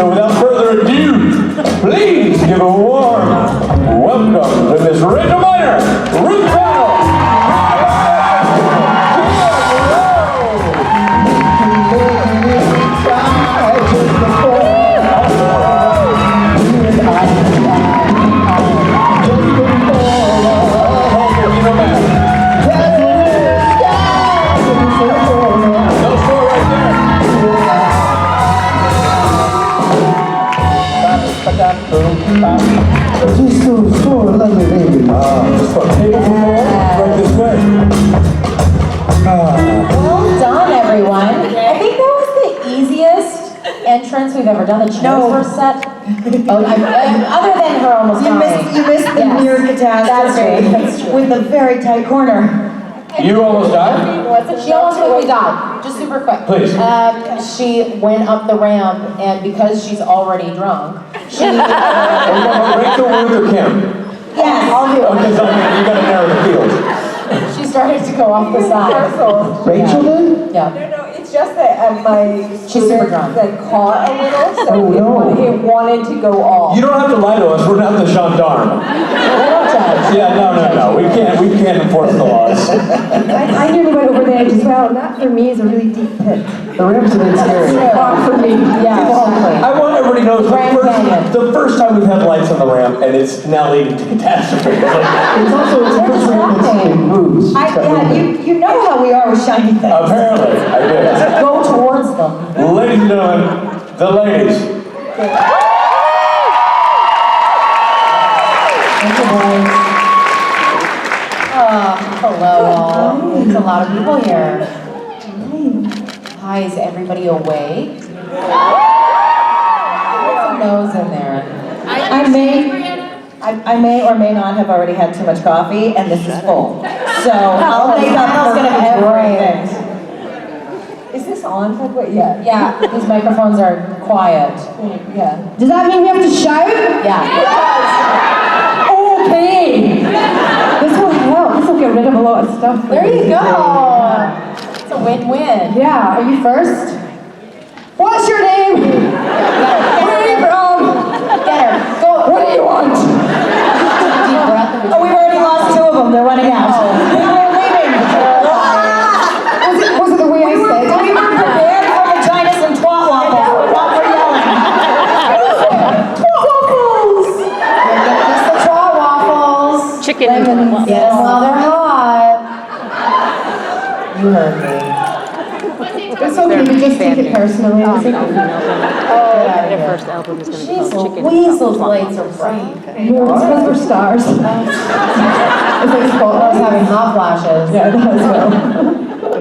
So without further ado, please give a warm welcome to Miss Rachel Miner, Ruth. Just so lovely, baby. Just a table for four, right this way. Well done, everyone. I think that was the easiest entrance we've ever done. The chairs were set. Oh, other than her almost dying. You missed the near catastrophe. That's true. With a very tight corner. You almost died? She almost really died. Just super quick. Please. She went up the ramp, and because she's already drunk, she... Are you talking Rachel, Ruth, or Kim? Yeah, I'll do it. Okay, so you gotta narrow the field. She started to go off the side. Rachel did? Yeah. No, it's just that my She's super drunk. that caught a little, so Oh, no. it wanted to go off. You don't have to lie to us, we're not the gendarme. We don't judge. Yeah, no. We can't enforce the laws. I nearly went over the edge as well, and that for me is a really deep pit. The ramps have been scary. Far for me. Yeah, exactly. I want everybody to know Grand Canyon. the first time we've had lights on the ramp and it's now leading to catastrophe. It's also the first ramp that's in moves. You know how we are with shiny things. Apparently, I did. Go towards them. Ladies and gentlemen, the ladies. Thank you, boys. Hello all. There's a lot of people here. Hi, is everybody awake? There's a nose in there. I may or may not have already had too much coffee, and this is full. So I'll make up for everything. Is this on? What? Yeah. Yeah, these microphones are quiet. Yeah. Does that mean we have to shout? Yeah. Okay. This will help. This will get rid of a lot of stuff. There you go. It's a win-win. Yeah. Are you first? What's your name? Where are you from? Get her. Go. What do you want? Deep breath. Oh, we've already lost 2 of them. They're running out. We're leaving. Was it the way I said it? We were prepared for vaginas and twat waffles, not for yelling. Twat waffles. It's the twat waffles. Chicken. Get them while they're hot. You heard me. It's okay. We just take it personally. Oh, It's no, okay. no. Their first album is going to be Jeez called Chicken. Louise, those lights are bright. No, it's because we're stars. It's like I was spotlight. having hot flashes. Yeah, that as well.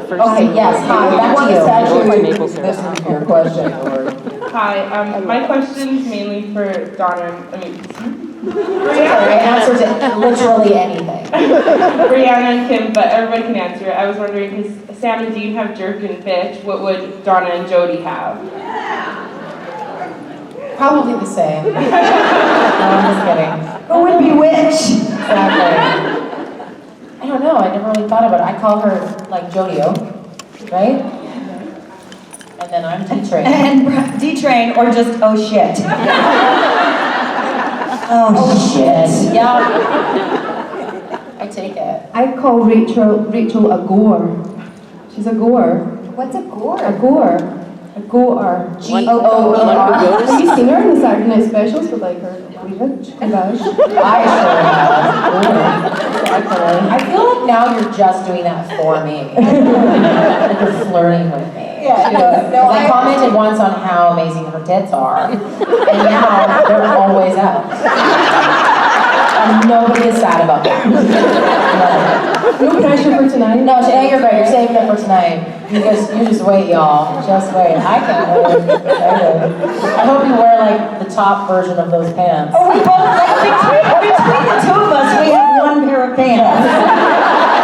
Okay, yes, hi, back to you. Listen to your question. Hi, my question's mainly for Donna, Sorry, answer to literally anything. Briana and Kim, but everybody can answer it. I was wondering, because Sam and Dean have jerk and bitch, what would Donna and Jody have? Probably the same. No, I'm just kidding. Who would be which? Exactly. I don't know, I never really thought about it. I call her like Jodio, right? And then I'm D-Train. And D-Train or just oh shit. Oh shit. Yeah. I take it. I call Rachel a goer. She's a goer. What's a gore? A goer. A goer. G-O-E-R. Have you seen her in the Saturday Night Specials with like her cleavage? I sure have. Exactly. I feel like now you're just doing that for me. Like you're flirting with me. Yeah, no, I commented once on how amazing her tits are, and now they're always out. And nobody is sad about that. No pressure for tonight. No, you're great. You're saving it for tonight. You just wait, y'all. Just wait. I can't wait. I hope you wear like the top version of those pants. Oh, we both, between the 2 of us, we have 1 pair of pants.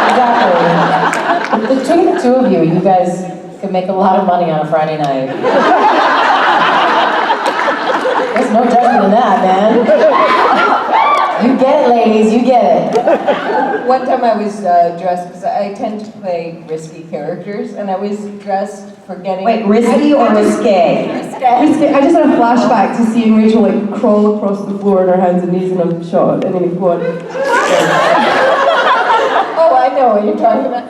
Exactly. Between the 2 of you, you guys could make a lot of money on a Friday night. There's no judgment in that, man. You get it, ladies. You get it. One time I was dressed, because I tend to play risky characters, and I was dressed forgetting. Wait, risky or risque? I just had a flashback to seeing Rachel like crawl across the floor on her hands and knees in a shot, and then go on. Oh, I know what you're talking about.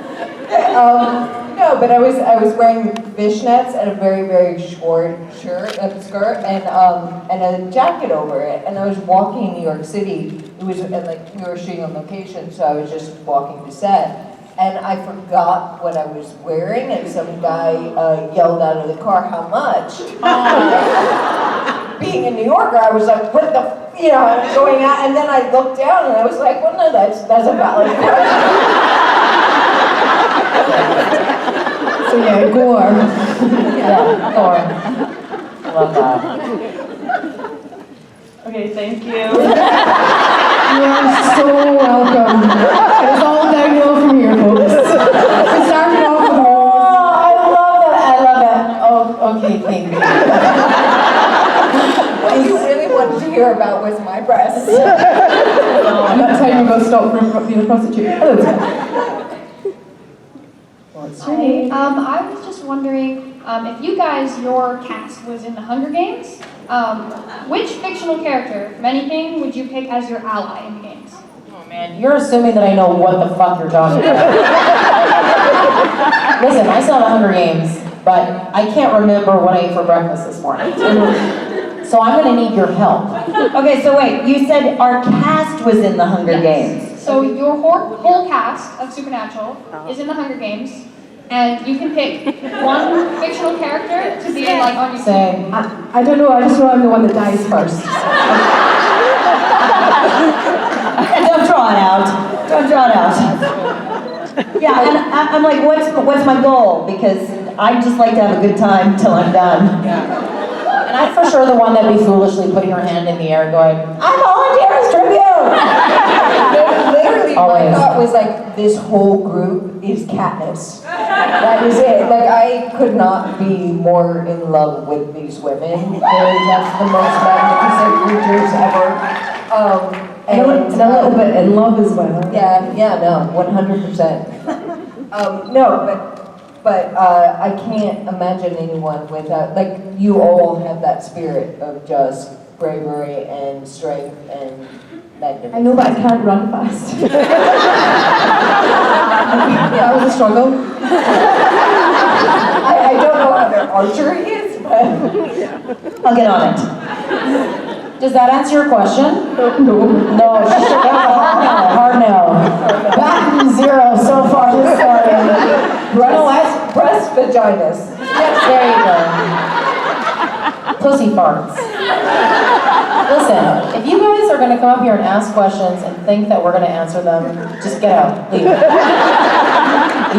No, but I was wearing fishnets and a very, very short skirt and a jacket over it, and I was walking in New York City. It was like we were shooting on location, so I was just walking to set. And I forgot what I was wearing, and some guy yelled out of the car, "How much?" Being a New Yorker, I was like, "What the?" Going out, and then I looked down, and I was like, "Well, no, that's a valid question." So yeah, gore. Yeah, gore. Love that. Okay, thank you. You are so welcome. It's all downhill from here, folks. We started off with Oh, I love it. Oh, okay, thank you. what you really wanted to hear about was my breasts. That time you go stop from being a prostitute. Hi. I was just wondering if you guys, your cast was in the Hunger Games, which fictional character from anything would you pick as your ally in the games? Oh man, you're assuming that I know what the fuck you're talking about. Listen, I saw the Hunger Games, but I can't remember what I ate for breakfast this morning. So I'm gonna need your help. Okay, so wait, you said our cast was in the Hunger Games. So your whole cast of Supernatural is in the Hunger Games, and you can pick one fictional character to be like on your Say, I don't know, I just know I'm the one that dies first. Don't draw it out. Don't draw it out. Yeah, and I'm like, what's my goal? Because I just like to have a good time till I'm done. and I'm for sure the one that'd be foolishly putting her hand in the air going, I'm volunteer as tribute! Literally, my Always. thought was like, this whole group is Katniss. That is it. Like, I could not be more in love with these women. They're just the most magnificent creatures ever. And a little bit in love as well. Yeah, no, 100%. But I can't imagine anyone without, like, you all have that spirit of just bravery and strength and magnificence. I know, but I can't run fast. That was a struggle. I don't know how their archery is, but I'll get on it. Does that answer your question? no. No, it's just a hard no. Back from zero so far this morning. Breast vaginas. There you go. Pussy farts. Listen, if you guys are going to come up here and ask questions and think that we're going to answer them, just get out. Leave. Leave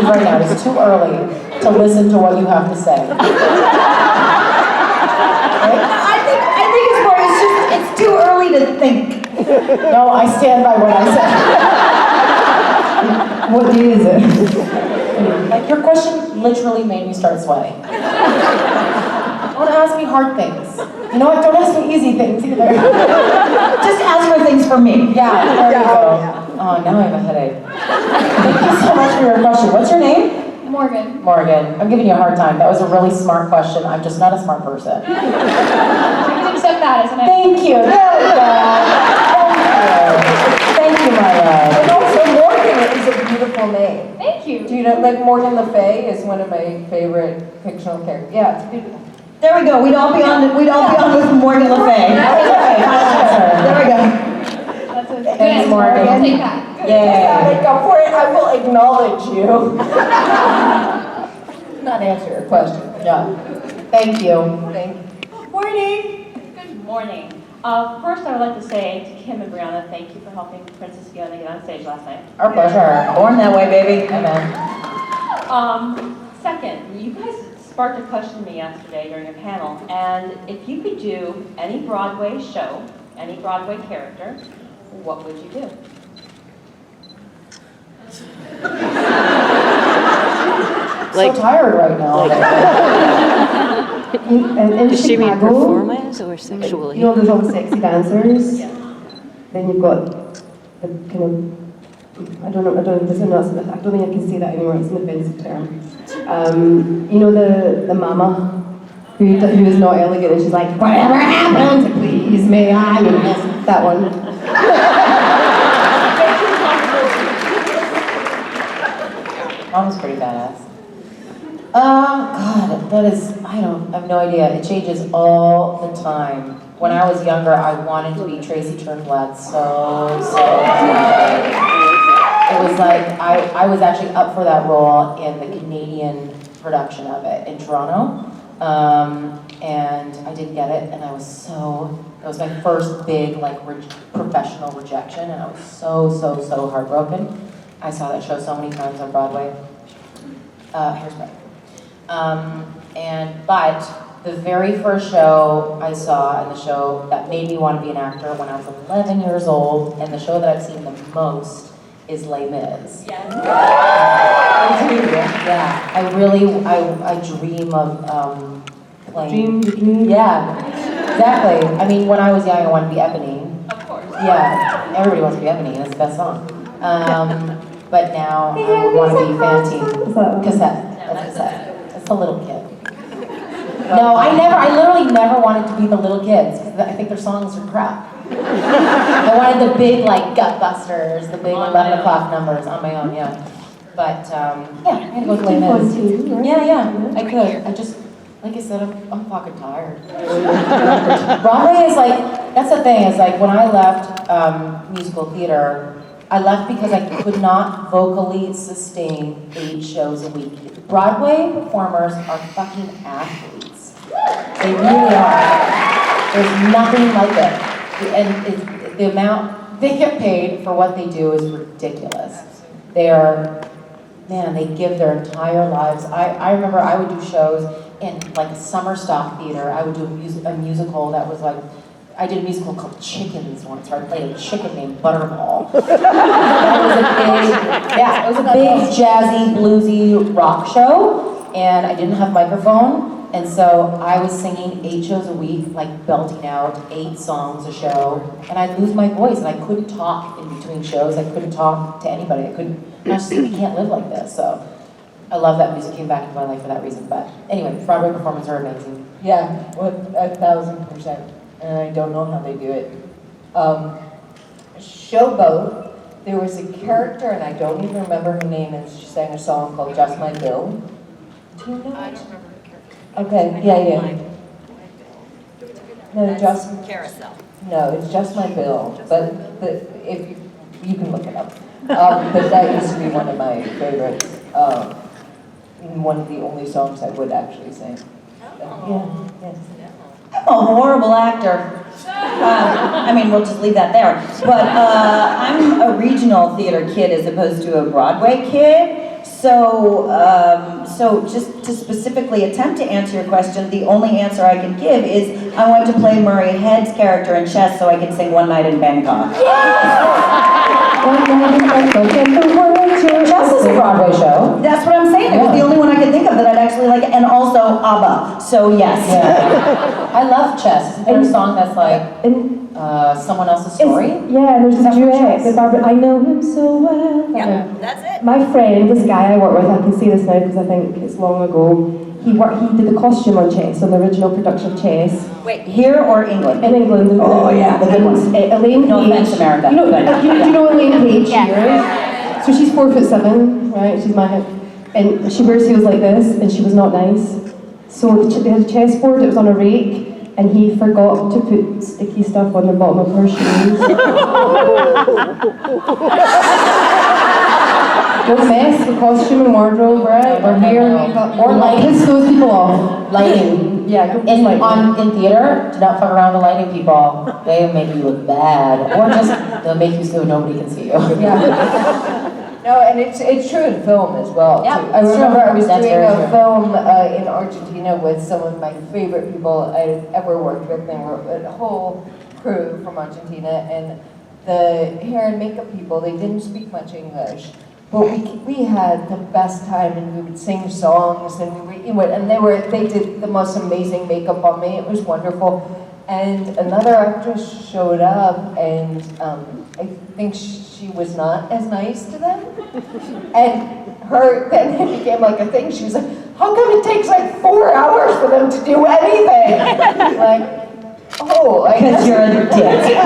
right now. It's too early to listen to what you have to say. Right? I think it's too early to think. No, I stand by what I said. What day is it? Like, your question literally made me start sweating. Don't ask me hard things. You know what? Don't ask me easy things either. Just ask for things for me. Yeah, there you go. Oh, now I have a headache. Thank you so much for your question. What's your name? Morgan. Morgan. I'm giving you a hard time. That was a really smart question. I'm just not a smart person. You can accept that as an Thank you. There we go. Thank you, my love. And also, Morgan is a beautiful name. Thank you. Do you know, like, Morgan Le Fay is one of my favorite fictional characters. Yeah, it's beautiful. There we go. We'd all be on with Morgan Le Fay. There we go. That's a good Thanks, answer. Morgan. I'll take that. Yeah, make up for it. I will acknowledge you. Not answer your question. Yeah. Thank you. Thank you. Morning. Good morning. First, I would like to say to Kim and Briana, thank you for helping Princess Fiona get on stage last night. Our pleasure. Born that way, baby. Amen. Second, you guys sparked a question to me yesterday during your panel, and if you could do any Broadway show, any Broadway character, what would you do? So tired right now. In Does she mean Chicago, performance or sexually? you know, there's all the sexy dancers. Then you've got the kind of I don't know, I don't think I can say that anymore, it's an offensive term. You know the mama who is not elegant and she's like, whatever happened, please, may I? That one. Mom's pretty badass. God, that is, I have no idea. It changes all the time. When I was younger, I wanted to be Tracy Turnblad so bad. It was like, I was actually up for that role in the Canadian production of it in Toronto. And I didn't get it, and I was that was my first big, like, professional rejection, and I was so heartbroken. I saw that show so many times on Broadway. Hairspray. But the very first show I saw, and the show that made me want to be an actor when I was 11 years old, and the show that I've seen the most is Les Mis. Yes. Yeah, I dream of playing. Dream? Yeah, exactly. I mean, when I was young, I wanted to be Ebony. Of course. Yeah, everybody wants to be Ebony, that's the best song. But now I want to be Fantine. Cassette. That's Cassette. That's the little kid. No, I literally never wanted to be the little kids, because I think their songs are crap. I wanted the big, like, gut busters, the big 11 o'clock numbers on my own, yeah. But, yeah, I'm gonna go play Miz. Yeah, I could. I just, like I said, I'm fucking tired. Broadway is like, that's the thing, is like, when I left musical theater, I left because I could not vocally sustain 8 shows a week. Broadway performers are fucking athletes. They really are. There's nothing like it. And the amount they get paid for what they do is ridiculous. They give their entire lives. I remember I would do shows in like a summer stock theater. I would do a musical that was like, I did a musical called Chickens once, where I played a chicken named Butterball. It was a big jazzy, bluesy rock show, and I didn't have a microphone, and so I was singing 8 shows a week, like belting out 8 songs a show, and I'd lose my voice, and I couldn't talk in between shows. I couldn't talk to anybody. I just can't live like this. So I love that music came back into my life for that reason. But anyway, Broadway performances are amazing. Yeah, 1,000%. And I don't know how they do it. Showboat, there was a character, and I don't even remember her name, and she sang a song called Just My Bill. Do you know? I don't remember her character. Okay, yeah. No, just Carousel. No, it's Just My Bill. But if you can look it up. But that used to be one of my favorites. One of the only songs I would actually sing. Yes. I'm a horrible actor. I mean, we'll just leave that there. But I'm a regional theater kid as opposed to a Broadway kid. So just to specifically attempt to answer your question, the only answer I can give is I want to play Murray Head's character in Chess so I can sing One Night in Bangkok. Chess is a Broadway show. That's what I'm saying. It was the only one I could think of that I'd actually like, and also ABBA. So yes. Yeah. I love Chess. Is there a song that's like someone else's story? Yeah, there's a duet with Barbara. I know him so well. Yeah, that's it. My friend, this guy I work with, I can say this now because I think it's long ago. He did the costume on Chess, on the original production of Chess. Wait, here or England? In England. Oh yeah, the good ones. Elaine No Page. offense, America. Do you know Elaine Page here? So she's 4'7", right? She's my height. And she wears heels like this, and she was not nice. So they had a chessboard, it was on a rake, and he forgot to put sticky stuff on the bottom of her shoes. Don't mess with costume and wardrobe, right? Or hair and makeup. Or lighting. Piss those people off. Lighting. Yeah, don't In lighting. theater, do not fuck around with lighting people. They make you look bad. Or just, they'll make you so nobody can see you. Yeah. No, and it's true in film as well. Yeah, too. I it's remember true. I was That's doing very a true. film in Argentina with some of my favorite people I'd ever worked with. They were a whole crew from Argentina, and the hair and makeup people, they didn't speak much English. But we had the best time, and we would sing songs, and they did the most amazing makeup on me. It was wonderful. and another actress showed up, and I think she was not as nice to them. And then it became like a thing. She was like, how come it takes like 4 hours for them to do anything? Like, oh, I guess. Because you're a dick.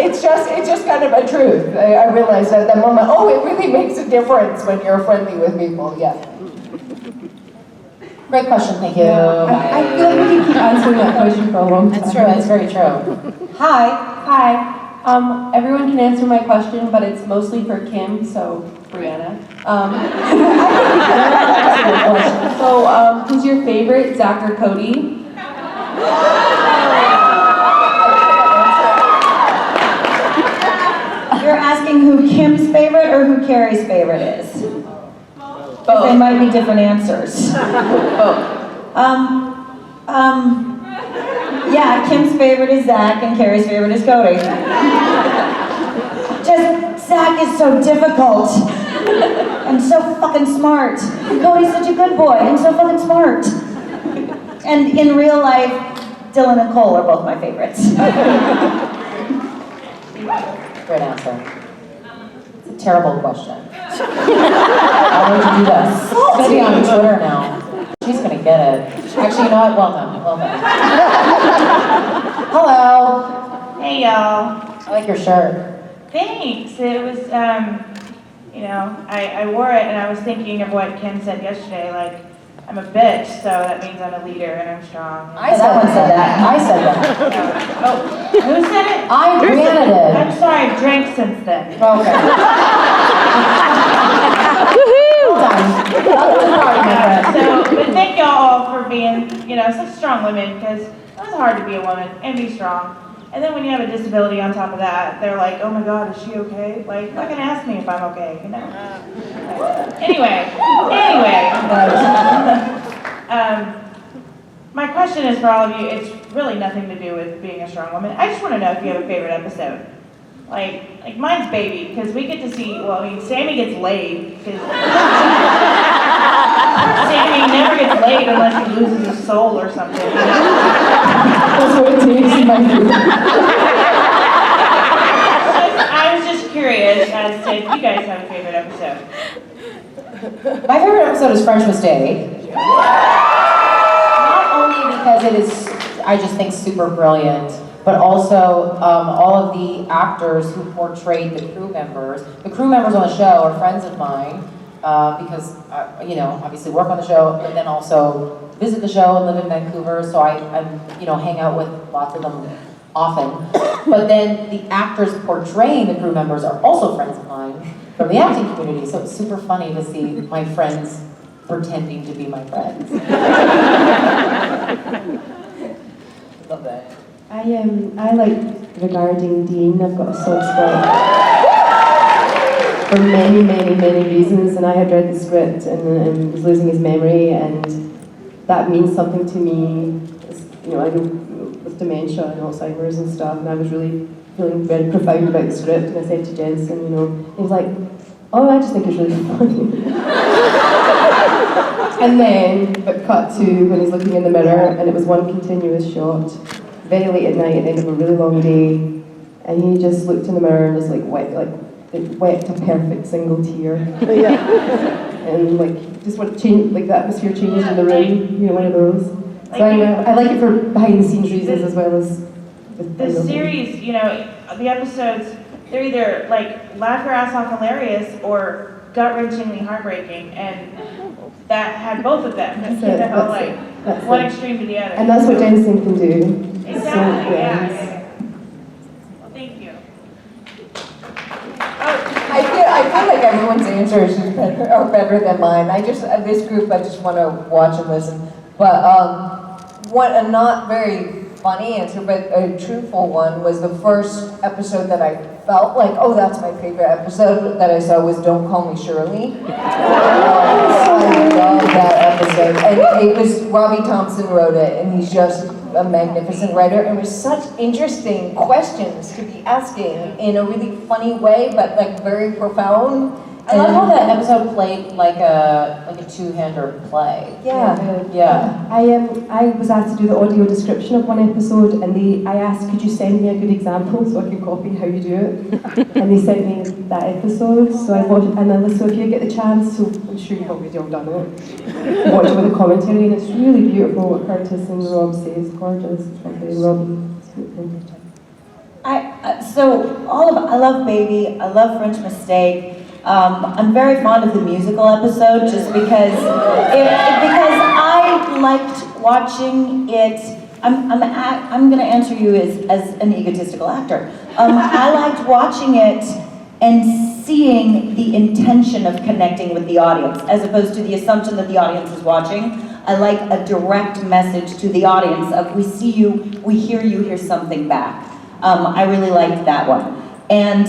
It's just kind of a truth. I realized at that moment, oh, it really makes a difference when you're friendly with people, yeah. Great question, thank you. I feel like we can keep answering that question for a long time. That's true, that's very true. Hi. Hi. Everyone can answer my question, but it's mostly for Kim, so Briana. So, who's your favorite, Zach or Cody? You're asking who Kim's favorite or who Carrie's favorite is? Both. They might be different answers. Both. Yeah, Kim's favorite is Zach and Carrie's favorite is Cody. Just, Zach is so difficult and so fucking smart. And Cody's such a good boy and so fucking smart. And in real life, Dylan and Cole are both my favorites. Great answer. It's a terrible question. Why would you do this? It's gonna be on Twitter now. She's gonna get it. Actually, you know what? Well done. Well done. Hello. Hey, y'all. I like your shirt. Thanks. It was, I wore it and I was thinking of what Kim said yesterday, like, I'm a bitch, so that means I'm a leader and I'm strong. I said that. I said that. Oh, who said it? Briana did. I'm sorry, I've drank since then. Okay. Well done. Welcome to the party, my friend. But thank y'all all for being, such strong women, because it was hard to be a woman and be strong. And then when you have a disability on top of that, they're like, oh my God, is she okay? Like, fucking ask me if I'm okay, Anyway. My question is for all of you, it's really nothing to do with being a strong woman. I just want to know if you have a favorite episode. Like mine's Baby, because we get to see, Sammy gets laid, because Sammy never gets laid unless he loses his soul or something. That's what it takes in my group. I was just curious as to if you guys have a favorite episode. My favorite episode is French Mistake. Not only because it is, I just think, super brilliant, but also all of the actors who portrayed the crew members. The crew members on the show are friends of mine because, obviously work on the show, but then also visit the show and live in Vancouver, so I hang out with lots of them often. But then the actors portraying the crew members are also friends of mine from the acting community, so it's super funny to see my friends pretending to be my friends. Love that. I like regarding Dean. I've got a soft spot for many, many, many reasons, and I had read the script and was losing his memory, and that means something to me. I know with dementia and Alzheimer's and stuff, and I was really feeling very profound about the script, and I said to Jensen, he was like, oh, I just think it's really funny. And then, but cut to when he's looking in the mirror, and it was one continuous shot, very late at night at the end of a really long day, and he just looked in the mirror and just wept a perfect single tear. And just what changed, the atmosphere changed in the room, one of those. So I like it for behind the scenes reasons as well as the series, the episodes, they're either laugh your ass off hilarious or gut-wrenchingly heartbreaking, and that had both of them. That's one extreme to the other. And that's what Jensen can do. Exactly, yeah. Well, thank you. I feel like everyone's answers are better than mine. This group, I just want to watch and listen. But a not very funny answer, but a truthful one, was the first episode that I felt like, oh, that's my favorite episode that I saw, was Don't Call Me Shirley. I love that episode. And it was, Robbie Thompson wrote it, and he's just a magnificent writer, and it was such interesting questions to be asking in a really funny way, but very profound. I love how that episode played like a two-hander play. Yeah. Yeah. I was asked to do the audio description of one episode, and I asked, could you send me a good example so I can copy how you do it? And they sent me that episode, so I watched, and then so if you get the chance, so I'm sure you've already all done it, watch it with the commentary, and it's really beautiful what Curtis and Rob say. It's gorgeous. It's lovely. Rob, it's beautiful. I love Baby, I love French Mistake. I'm very fond of the musical episode just because I liked watching it. I'm going to answer you as an egotistical actor. I liked watching it and seeing the intention of connecting with the audience as opposed to the assumption that the audience is watching. I like a direct message to the audience of we see you, we hear you, here's something back. I really liked that one. And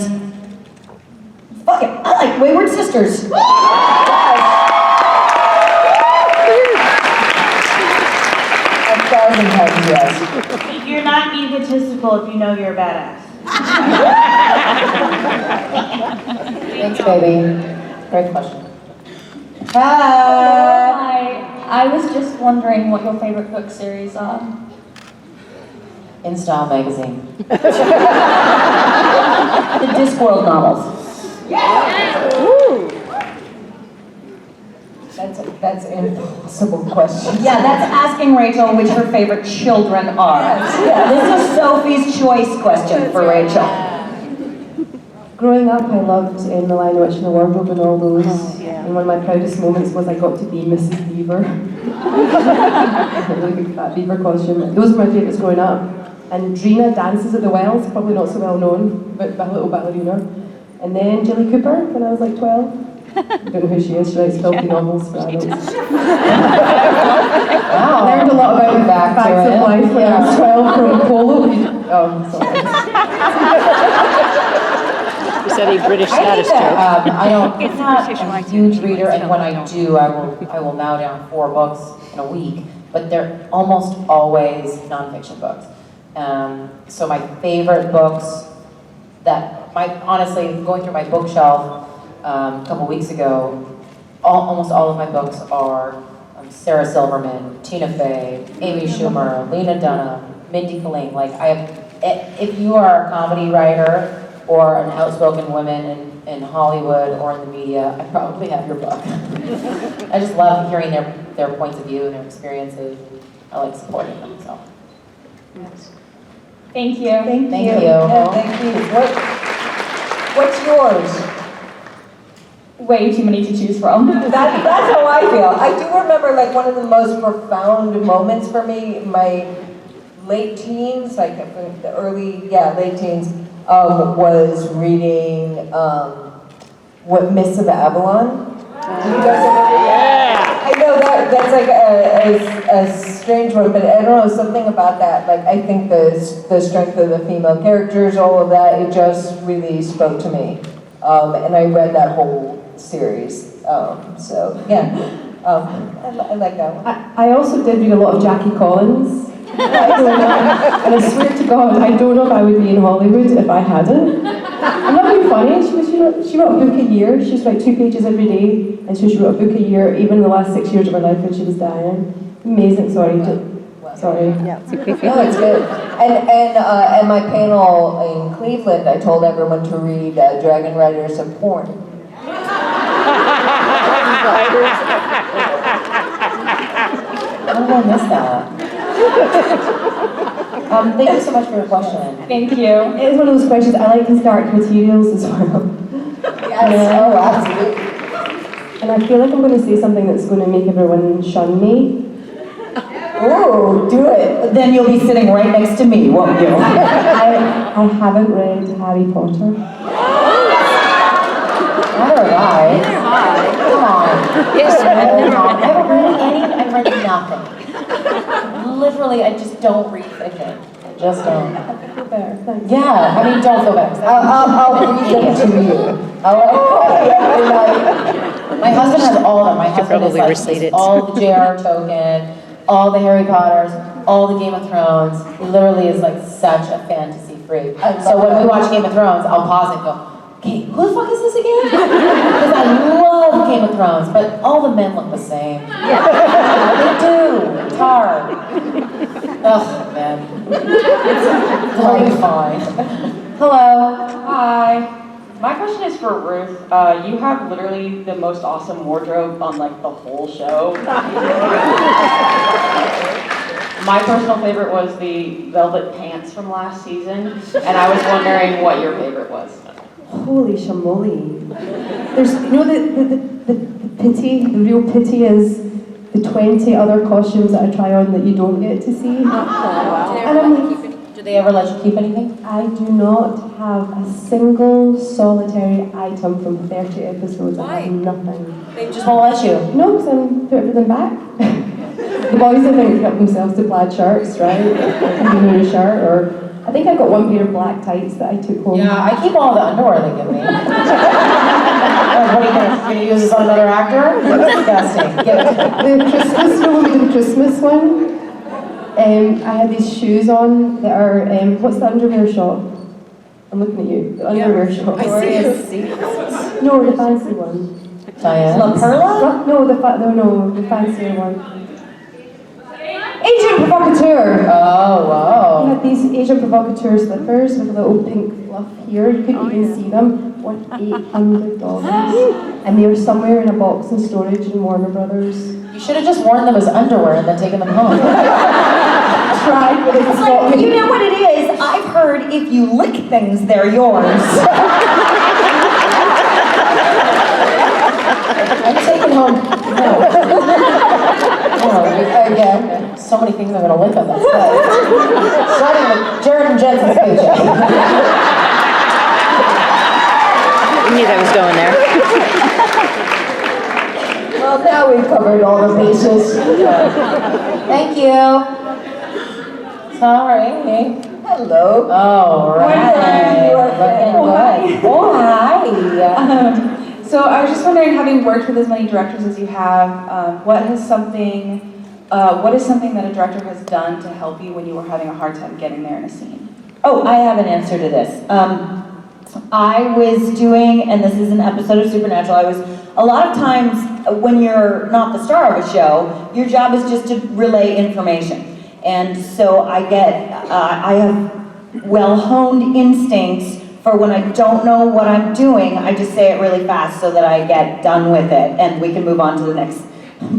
fuck it, I like Wayward Sisters. 1,000 times yes. You're not egotistical if you know you're a badass. Thanks, baby. Great question. Hi. I was just wondering what your favorite book series are. In Style magazine. The Discworld novels. That's an impossible question. Yeah, that's asking Rachel which her favorite children are. Yeah, this is Sophie's choice question for Rachel. Growing up, I loved The Lion, the Witch and the Wardrobe and all those. And one of my proudest moments was I got to be Mrs. Beaver. A really big fat beaver costume. Those were my favourites growing up. And Drina Dances at the Wells, probably not so well known, but a little ballerina. And then Jilly Cooper when I was like 12. I don't know who she is. She writes filthy novels for adults. Wow. I learned a lot about Back to facts of it. life when I was 12 from Polo. Oh, sorry. You said a British I status think that, joke. I'm not a huge reader, and when I do, I will mow down 4 books in a week, but they're almost always nonfiction books. So my favorite books honestly, going through my bookshelf a couple weeks ago, almost all of my books are Sarah Silverman, Tina Fey, Amy Schumer, Lena Dunham, Mindy Kaling. Like if you are a comedy writer or an outspoken woman in Hollywood or in the media, I probably have your book. I just love hearing their points of view and their experiences. I like supporting them, so. Thank you. Thank you. Yeah, thank you. What's yours? Way too many to choose from. That's how I feel. I do remember like one of the most profound moments for me in my late teens, like the late teens, was reading What Mists of Avalon. You guys ever I know that's like a strange one, but I don't know, something about that. Like I think the strength of the female characters, all of that, it just really spoke to me. And I read that whole series. So yeah, I like that one. I also did read a lot of Jackie Collins. And I swear to God, I don't know if I would be in Hollywood if I hadn't. I'm not being funny. She wrote a book a year. She used to write 2 pages every day, and so she wrote a book a year, even in the last 6 years of her life when she was dying. Amazing. Sorry. Yeah, it's okay. No, it's good. And at my panel in Cleveland, I told everyone to read Dragon Riders of Porn. How did I miss that? Thank you so much for your question. Thank you. It's one of those questions. I like his dark materials as well. Yes, oh, absolutely. And I feel like I'm going to say something that's going to make everyone shun me. Oh, do it. Then you'll be sitting right next to me, won't you? I haven't read Harry Potter. Neither have I. Come on. Yes, I haven't read any. I've read nothing. Literally, I just don't read fiction. I just don't. Feel better, thanks. Yeah, I mean, don't feel bad. I'll read them to you. My husband has all of them. My husband probably is recite like it. all the J.R.R. Tolkien, all the Harry Potters, all the Game of Thrones. He literally is like such a fantasy freak. So when we watch Game of Thrones, I'll pause and go, okay, who the fuck is this again? Because I love Game of Thrones, but all the men look the same. They do. It's hard. Ugh, man. It's going fine. Hello. Hi. My question is for Ruth. You have literally the most awesome wardrobe on like the whole show. My personal favorite was the velvet pants from last season, and I was wondering what your favorite was. Holy shamoli. There's, you know, the pity, the real pity is the 20 other costumes that I try on that you don't get to see. And I'm like, Do they ever let you keep anything? I do not have a single solitary item from 30 episodes. I have nothing. They just won't let you. No, because I'm put everything back. The boys, I think, help themselves to plaid shirts, right? A new shirt, or I think I got one pair of black tights that I took home. Yeah, I keep all the underwear they give me. What are you gonna use this on another actor? That's disgusting. Give it to me. The Christmas, when we did the Christmas one, I had these shoes on that are, what's the underwear shop? I'm looking at you. The underwear shop. I see. No, the fancy one. Diane? La Perla? No, the fancier one. Asian Provocateur! Oh, wow. We had these Asian Provocateur slippers with a little pink fluff here. You couldn't even see them. Worth $800. And they were somewhere in a box in storage in Warner Brothers. You should have just worn them as underwear and then taken them home. Tried, but it's Like, you know what it is? I've heard if you lick things, they're yours. I'm taking home. No, again, so many things I'm going to lick on this day. Starting with Jared and Jensen's paycheck. I knew that was going there. Well, now we've covered all the bases. Thank you. Sorry. Hello. Oh, right. Oh, hi. So I was just wondering, having worked with as many directors as you have, what is something that a director has done to help you when you were having a hard time getting there in a scene? Oh, I have an answer to this. I was doing, and this is an episode of Supernatural, a lot of times when you're not the star of a show, your job is just to relay information. And so I have well-honed instincts for when I don't know what I'm doing, I just say it really fast so that I get done with it and we can move on to the next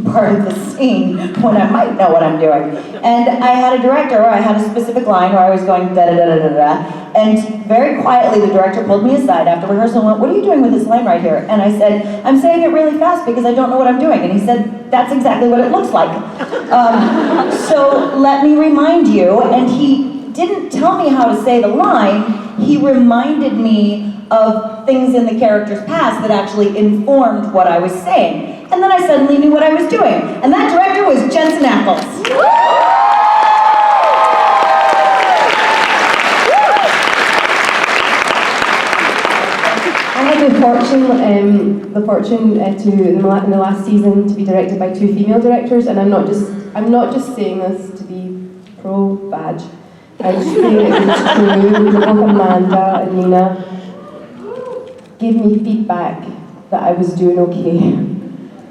part of the scene when I might know what I'm doing. And I had a director, or I had a specific line where I was going da-da-da-da-da-da, and very quietly the director pulled me aside after rehearsal and went, "What are you doing with this line right here?" And I said, "I'm saying it really fast because I don't know what I'm doing." And he said, "That's exactly what it looks like." So let me remind you, and he didn't tell me how to say the line, he reminded me of things in the character's past that actually informed what I was saying. And then I suddenly knew what I was doing. And that director was Jensen Ackles. I had the fortune in the last season to be directed by 2 female directors, and I'm not just saying this to be pro badge. I'm just saying it was true. Both Amanda and Nina gave me feedback that I was doing okay.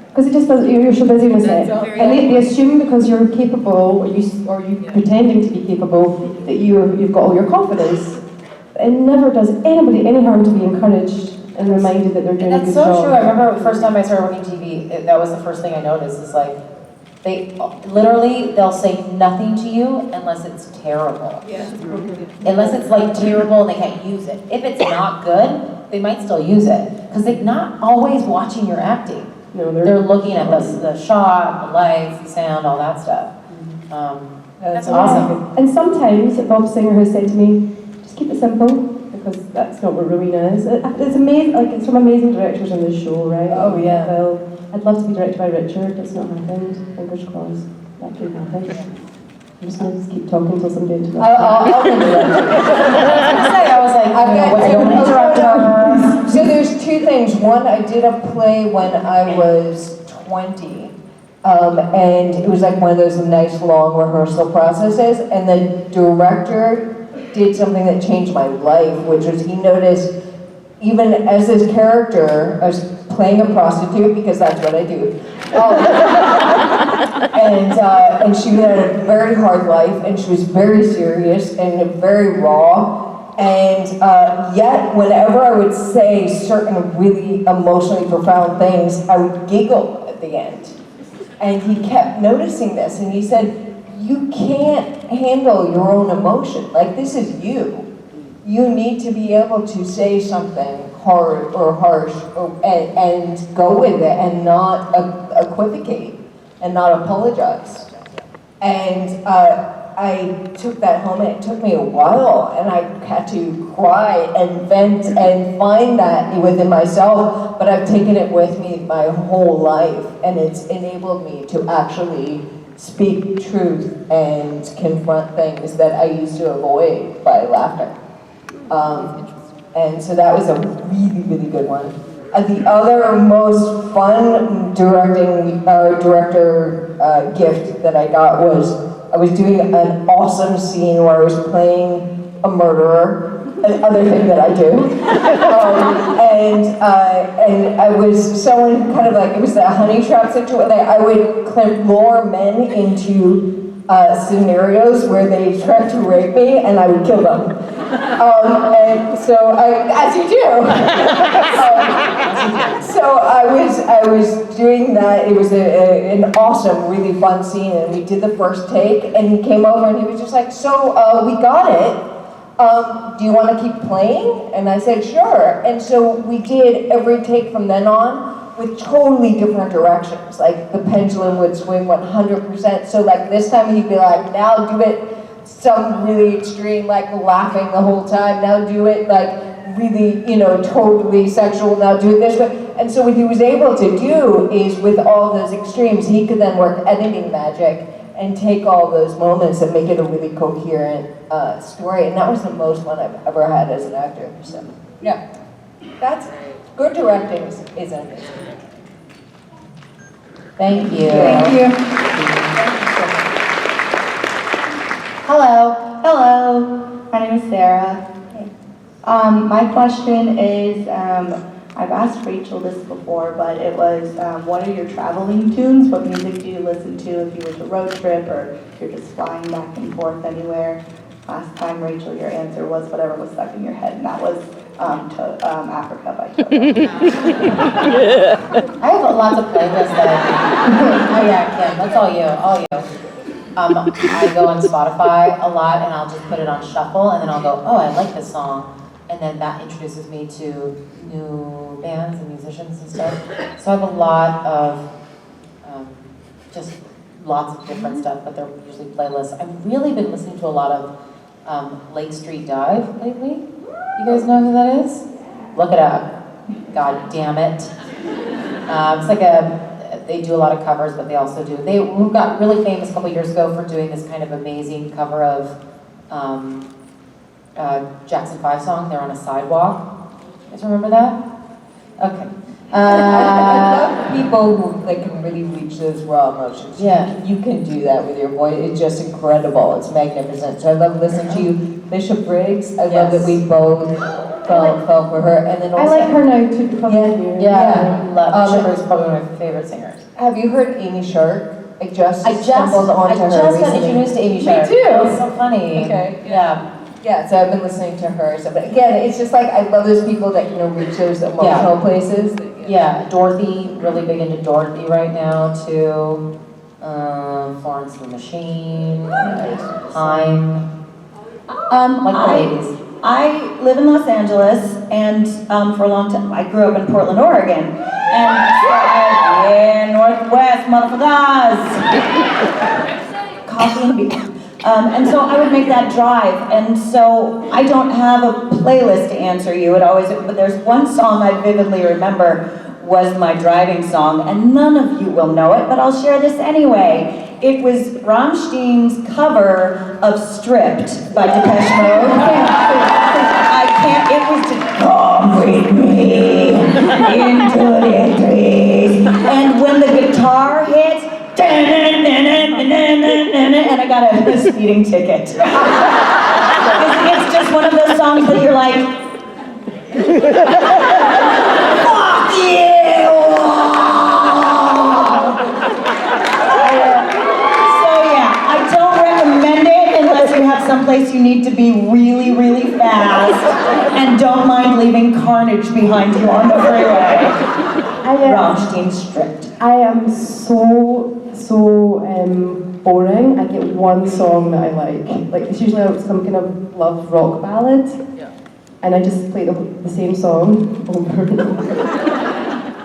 Because it just doesn't, you're so busy with it. And they assume because you're capable, or you pretending to be capable, that you've got all your confidence. It never does anybody any harm to be encouraged and reminded that they're doing a good job. That's so true. I remember the first time I started working TV, that was the first thing I noticed, is like, they'll say nothing to you unless it's terrible. Yeah. Unless it's like terrible and they can't use it. If it's not good, they might still use it. Because they're not always watching your acting. No, they're looking at the shot, the lights, the sound, all that stuff. That's awesome. And sometimes Bob Singer has said to me, just keep it simple, because that's not what Rowena is. It's amazing, like it's from amazing directors on this show, right? Oh yeah. Well, I'd love to be directed by Richard. It's not happened. Fingers crossed. That could happen. I'm just going to keep talking until somebody interrupts. I'll think of it. I was like, I don't want to interrupt her. So there's 2 things. One, I did a play when I was 20. And it was like one of those nice long rehearsal processes. And the director did something that changed my life, which was he noticed, even as this character, I was playing a prostitute because that's what I do. And she had a very hard life, and she was very serious and very raw. And yet, whenever I would say certain really emotionally profound things, I would giggle at the end. And he kept noticing this, and he said, you can't handle your own emotion. Like, this is you. You need to be able to say something hard or harsh and go with it and not equivocate and not apologize. And I took that home, and it took me a while, and I had to cry and vent and find that within myself, but I've taken it with me my whole life, and it's enabled me to actually speak truth and confront things that I used to avoid by laughter. And so that was a really, really good one. The other most fun director gift that I got was I was doing an awesome scene where I was playing a murderer, another thing that I do. And I was someone kind of like, it was a honey trap situation. I would lure men into scenarios where they tried to rape me, and I would kill them. And so, as you do. So I was doing that. It was an awesome, really fun scene, and we did the first take, and he came over and he was just like, so we got it. Do you want to keep playing? And I said, sure. And so we did every take from then on with totally different directions. Like the pendulum would swing 100%. So like this time he'd be like, now do it some really extreme, like laughing the whole time. Now do it like really, totally sexual. Now do it this way. And so what he was able to do is with all those extremes, he could then work editing magic and take all those moments and make it a really coherent story. And that was the most fun I've ever had as an actor. So yeah, that's good directing is amazing. Thank you. Thank you. Hello. Hello. My name is Sarah. My question is, I've asked Rachel this before, but it was, what are your traveling tunes? What music do you listen to if you were to road trip or if you're just flying back and forth anywhere? Last time, Rachel, your answer was whatever was stuck in your head, and that was Africa by Toto. I have lots of playlists that oh yeah, Kim, that's all you. I go on Spotify a lot, and I'll just put it on shuffle, and then I'll go, oh, I like this song. And then that introduces me to new bands and musicians and stuff. So I have a lot of, just lots of different stuff, but they're usually playlists. I've really been listening to a lot of Lake Street Dive lately. You guys know who that is? Look it up. God damn it. It's like they do a lot of covers, but they also do, they got really famous a couple years ago for doing this kind of amazing cover of Jackson 5 song, They're on a Sidewalk. You guys remember that? Okay. I love people who can really reach those raw emotions. Yeah. You can do that with your voice. It's just incredible. It's magnificent. So I love listening to you. Bishop Briggs, I love that we both fell for her. And then also, I like her now too because of you. Yeah. Bishop Briggs is probably one of my favorite singers. Have you heard Amy Shark? I just stumbled onto her got recently. introduced to Amy Shark. Me too. It's so funny. Okay. Yeah. Yeah, so I've been listening to her. So, but again, it's just like I love those people that reach those emotional places. Yeah, Dorothy, really big into Dorothy right now too. Florence and the Machine, Haim. Like the ladies. I live in Los Angeles, and for a long time, I grew up in Portland, Oregon. And so Northwest, motherfuckers! Coffee and beer. And so I would make that drive, and so I don't have a playlist to answer you. But there's one song I vividly remember was my driving song, and none of you will know it, but I'll share this anyway. It was Rammstein's cover of Stripped by Depeche Mode. It was just, come with me into the trees. And when the guitar hits, and I got a speeding ticket. It's just one of those songs that you're like, Fuck you! So yeah, I don't recommend it unless you have someplace you need to be really, really fast and don't mind leaving carnage behind you on the freeway. Rammstein's strict. I am so boring. I get one song that I like. Like, it's usually some kind of love rock ballad. And I just play the same song over and over.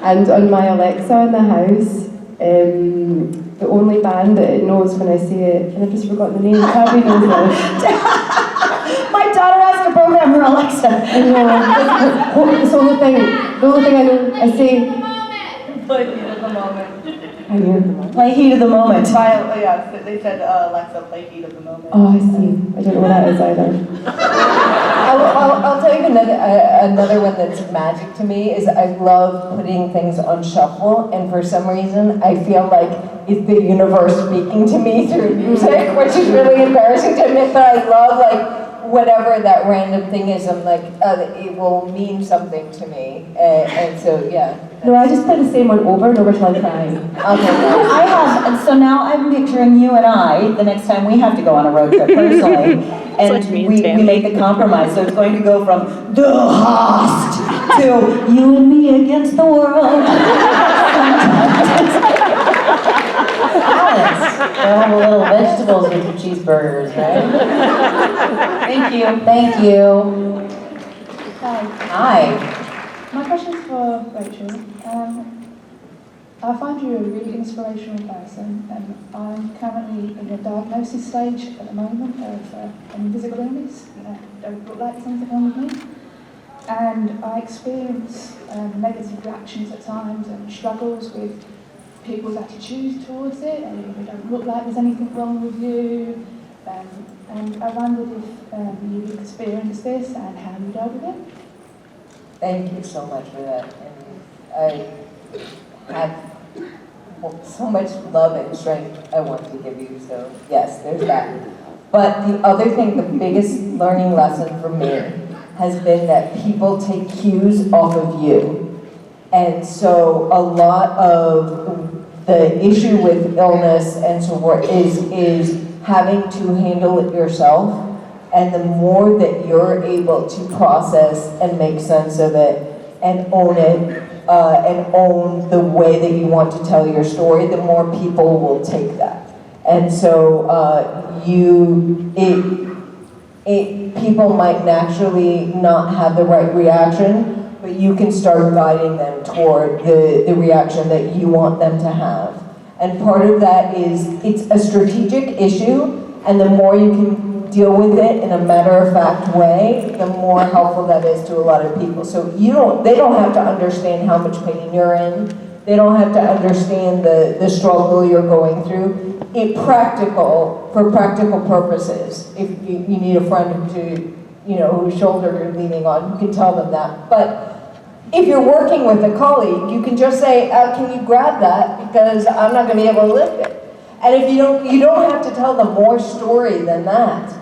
And on my Alexa in the house, the only band that it knows when I say it, and I've just forgotten the name, Tabby knows this. My daughter has to program her Alexa. I know. It's the only thing I know. I say, Play Heat of the Moment. I hear them. Play Heat of the Moment. Yeah, they said Alexa, play Heat of the Moment. Oh, I see. I don't know what that is either. I'll tell you another one that's magic to me is I love putting things on shuffle, and for some reason I feel like it's the universe speaking to me through music, which is really embarrassing to admit, but I love like whatever that random thing is. I'm like, it will mean something to me, and so yeah. No, I just play the same one over and over till I cry. I have, and so now I'm picturing you and I, the next time we have to go on a road trip personally, and we make the compromise. So it's going to go from the host to you and me against the world. Balance. Throw a little vegetables with your cheeseburgers, right? Thank you. Thank you. Hi. Hi. My question is for Rachel. I find you a really inspirational person, and I'm currently in the diagnosis stage at the moment of an invisible illness. Don't look like something wrong with me. And I experience negative reactions at times and struggles with people's attitudes towards it, and they don't look like there's anything wrong with you. And I wondered if you've experienced this and how you dealt with it. Thank you so much for that. And I have so much love and strength I want to give you, so yes, there's that. But the other thing, the biggest learning lesson for me has been that people take cues off of you. And so a lot of the issue with illness and so forth is having to handle it yourself. And the more that you're able to process and make sense of it and own it, and own the way that you want to tell your story, the more people will take that. And so people might naturally not have the right reaction, but you can start guiding them toward the reaction that you want them to have. And part of that is it's a strategic issue, and the more you can deal with it in a matter-of-fact way, the more helpful that is to a lot of people. So they don't have to understand how much pain you're in. They don't have to understand the struggle you're going through. For practical purposes, if you need a friend whose shoulder you're leaning on, you can tell them that. But if you're working with a colleague, you can just say, can you grab that, because I'm not going to be able to lift it. And if you don't have to tell them more story than that.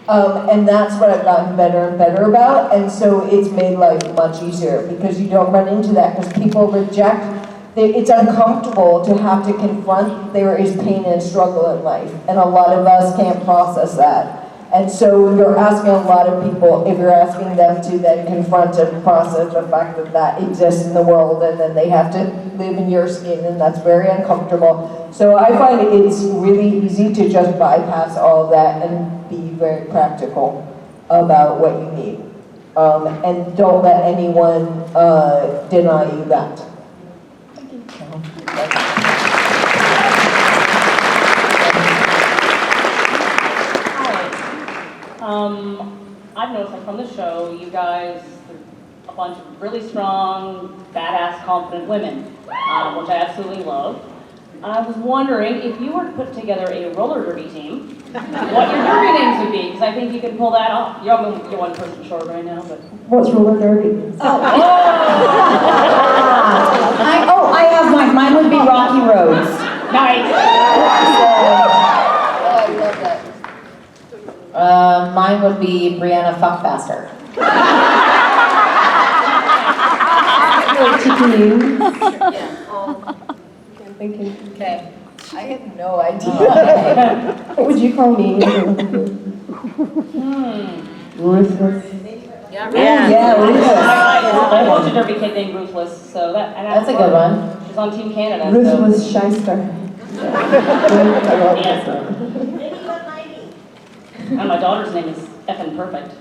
And that's what I've gotten better and better about. And so it's made life much easier because you don't run into that, because people reject. It's uncomfortable to have to confront there is pain and struggle in life. And a lot of us can't process that. And so you're asking a lot of people, if you're asking them to then confront and process the fact that that exists in the world, and then they have to live in your skin, and that's very uncomfortable. So I find it's really easy to just bypass all of that and be very practical about what you need. And don't let anyone deny you that. I've noticed from the show, you guys are a bunch of really strong, badass, confident women, which I absolutely love. I was wondering if you were to put together a roller derby team, what your derby names would be, because I think you can pull that off. You're one person short right now, but... What's roller derby? I have mine. Mine would be Rocky Roads. Nice. Mine would be Briana Fuck Faster. Chicken names. I'm thinking. Okay. I have no idea. What would you call me? Ruthless. Yeah, I coach a derby kid named Ruthless, so That's a good one. She's on Team Canada. Ruthless shyster. And my daughter's name is effing perfect.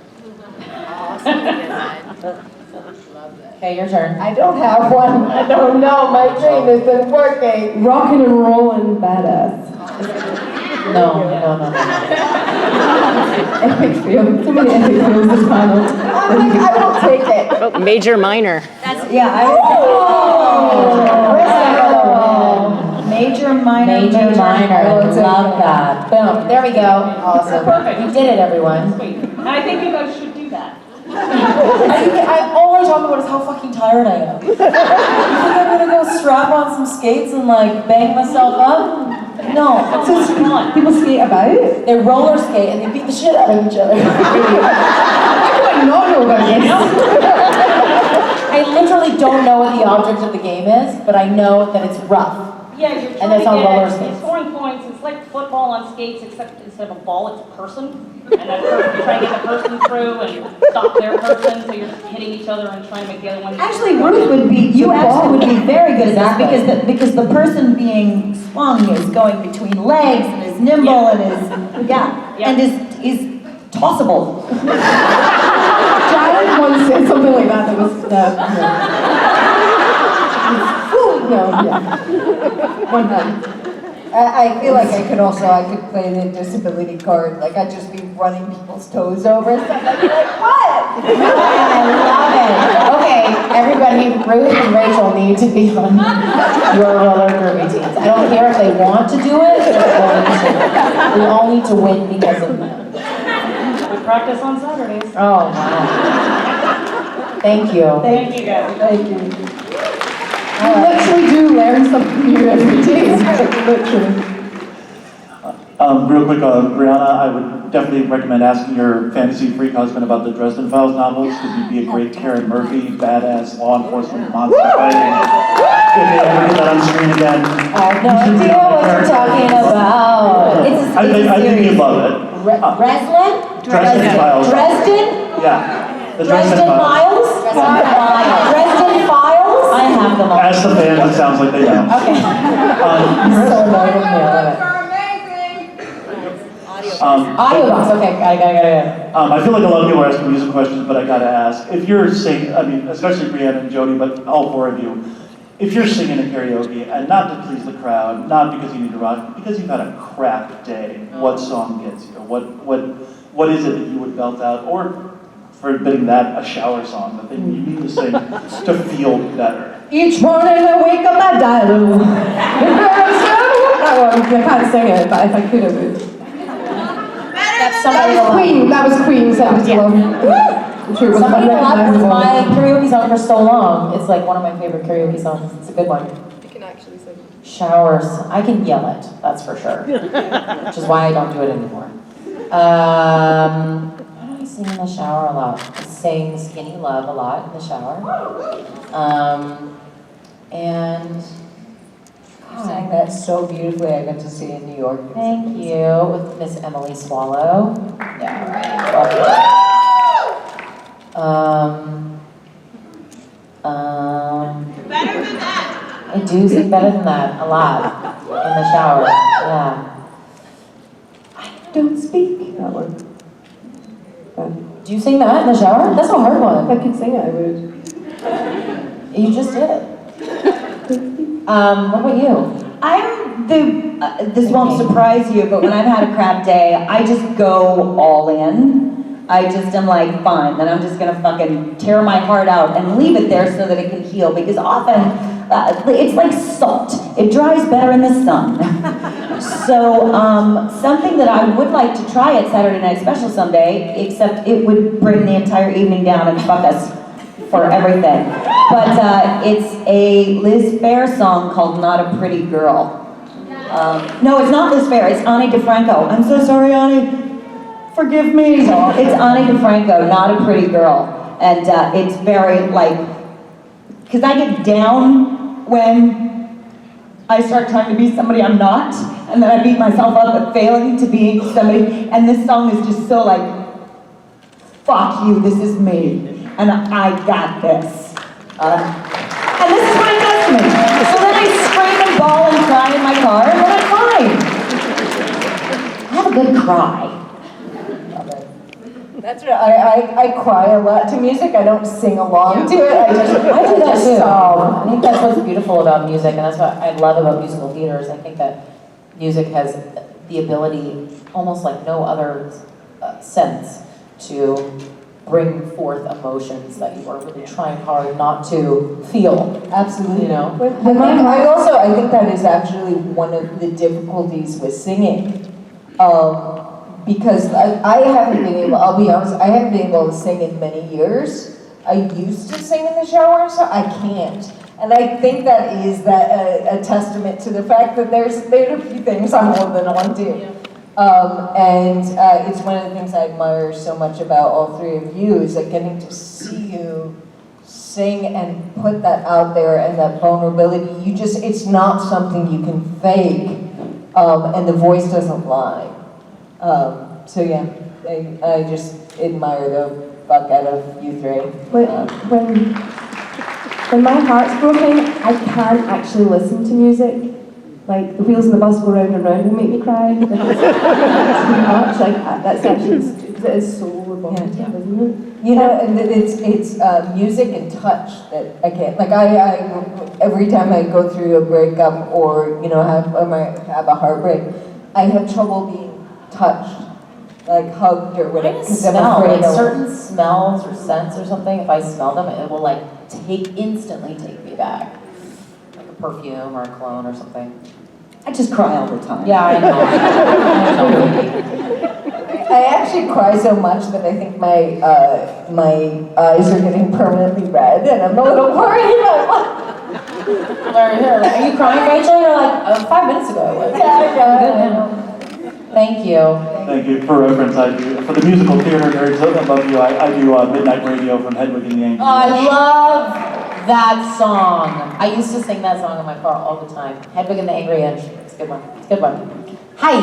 Okay, your turn. I don't have one. I don't know. My dream isn't working. Rockin' and rollin' badass. No. Epic fail. Too many epic fails this panel. I'm like, I will take it. Oh, major, minor. Major, minor. Major, minor. I will take love that. Boom. There we go. Awesome. Perfect. You did it, everyone. Sweet. And I think you guys should do that. All I talk about is how fucking tired I am. You think I'm gonna go strap on some skates and like bang myself up? No. So people skate about? They roller skate and they beat the shit out of each other. How do I not know about this? I literally don't know what the object of the game is, but I know that it's rough. Yeah, you're And trying that's to on roller get skates. scoring points. It's like football on skates, except instead of a ball, it's a person. And then you're trying to get the person through and stop their person, so you're hitting each other and trying to make the other one. Actually, Ruth would be, you actually would be very good at this because the person being swung is going between legs and is nimble and is, and is tossable. Jared once said something like that was, one hand. I feel like I could play the disability card. Like I'd just be running people's toes over and stuff. I'd be like, what? I love it. Okay, everybody, Ruth and Rachel need to be on your roller derby teams. I don't care if they want to do it, they're going to. We all need to win because of them. We practice on Saturdays. Oh, wow. Thank you. Thank you guys. Thank you. You literally do learn something new every day. Literally. Real quick, Briana, I would definitely recommend asking your fantasy freak husband about the Dresden Files novels, because you'd be a great Karen Murphy, badass law enforcement monster fighting. If they ever get that on screen again. I have no idea what you're talking about. I think you'd love it. Dresden Files. Dresden? Yeah. The Dresden Files? Dresden Files? I have them all. Ask the fans, it sounds like they know. Okay. Audiobooks, okay, got it. I feel like a lot of people are asking music questions, but I gotta ask. If you're singing, I mean, especially Briana and Jody, but all four of you, if you're singing in karaoke, and not to please the crowd, not because you need to rock, because you've had a crap day, what song gets you? What is it that you would belt out? Or, forbidding that, a shower song, the thing you need to sing to feel better. Each morning I wake up, I die a little. I can't sing it, but if I could, I would. That was Queen, Seven to Love. I'm sure it was Somebody Love was unrecognizable. my karaoke song for so long. It's like one of my favorite karaoke songs. It's a good one. You can actually sing. Showers. I can yell it, that's for sure. Which is why I don't do it anymore. I sing in the shower a lot. I sing Skinny Love a lot in the shower. And You sang that so beautifully. I got to see in New York. thank you with Miss Emily Swallow. Yeah, right. Better than that. I do sing better than that a lot in the shower. Yeah. Don't speak. That one. Do you sing that in the shower? That's a hard one. If I could sing it, I would. You just did. What about you? I'm this won't surprise you, but when I've had a crap day, I just go all in. I just am like, fine, then I'm just gonna fucking tear my heart out and leave it there so that it can heal, because often it's like salt. It dries better in the sun. So something that I would like to try at Saturday Night Special someday, except it would bring the entire evening down and fuck us for everything. But it's a Liz Phair song called Not a Pretty Girl. No, it's not Liz Phair, it's Ani DeFranco. I'm so sorry, Ani. Forgive me. It's Ani DeFranco, Not a Pretty Girl. And it's very, like, Because I get down when I start trying to be somebody I'm not, and then I beat myself up at failing to be somebody, and this song is just so like, fuck you, this is me, and I got this. And this is what it does to me. So then I scream and bawl and cry in my car, and then I'm fine. I have a good cry. That's right. I cry a lot to music. I don't sing along to it. I do that too. I think that's what's beautiful about music, and that's what I love about musical theaters. I think that music has the ability, almost like no other sense, to bring forth emotions that you are really trying hard not to feel. Absolutely. You know? I think that is actually one of the difficulties with singing. Because I haven't been able, I'll be honest, I haven't been able to sing in many years. I used to sing in the shower, so I can't. And I think that is a testament to the fact that there are a few things I'm holding on to. It's one of the things I admire so much about all three of you is like getting to see you sing and put that out there and that vulnerability. It's not something you can fake, and the voice doesn't lie. So yeah, I just admire the fuck out of you three. When my heart's broken, I can't actually listen to music. Like, the wheels of the bus go round and round and make me cry. It's too much. Like, that's actually, because it is so evocative, isn't it? You know, and it's music and touch that I can't. Like, I every time I go through a breakup or, you know, have a heartbreak, I have trouble being touched, like hugged or whatever. Because I'm afraid like certain smells or scents or something, if I smell them, it will like instantly take me back. Like a perfume or a cologne or something. I just cry all the time. Yeah, I know. I actually cry so much that I think my eyes are getting permanently red, and I'm a little worried about Are you crying, Rachel? You're like, 5 minutes ago I was. I know. Thank you. Thank you. For reference, for the musical theater nerds above you, I do Midnight Radio from Hedwig and the Angry. Oh, I love that song. I used to sing that song in my car all the time. Hedwig and the Angry Inch. It's a good one. It's a good one. Hi.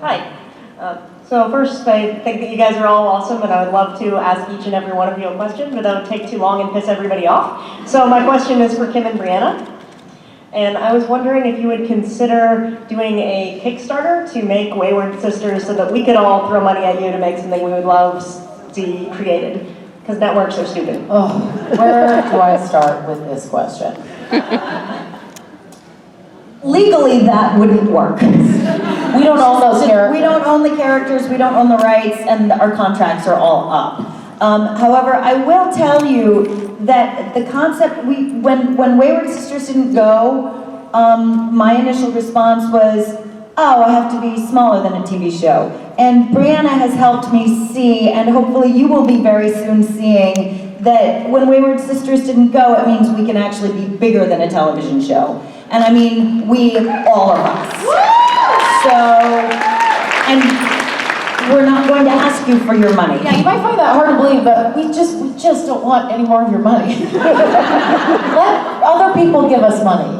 Hi. So first, I think that you guys are all awesome, and I would love to ask each and every one of you a question, but that would take too long and piss everybody off. So my question is for Kim and Briana. And I was wondering if you would consider doing a Kickstarter to make Wayward Sisters so that we could all throw money at you to make something we would love to see created. Because networks are stupid. Oh, where do I start with this question? Legally, that wouldn't work. We don't own those characters. We don't own the characters, we don't own the rights, and our contracts are all up. However, I will tell you that the concept, when Wayward Sisters didn't go, my initial response was, oh, I have to be smaller than a TV show. And Briana has helped me see, and hopefully you will be very soon seeing, that when Wayward Sisters didn't go, it means we can actually be bigger than a television show. And I mean, we, all of us. So, and we're not going to ask you for your money. Yeah, you might find that hard to believe, but we just don't want any more of your money. Let other people give us money.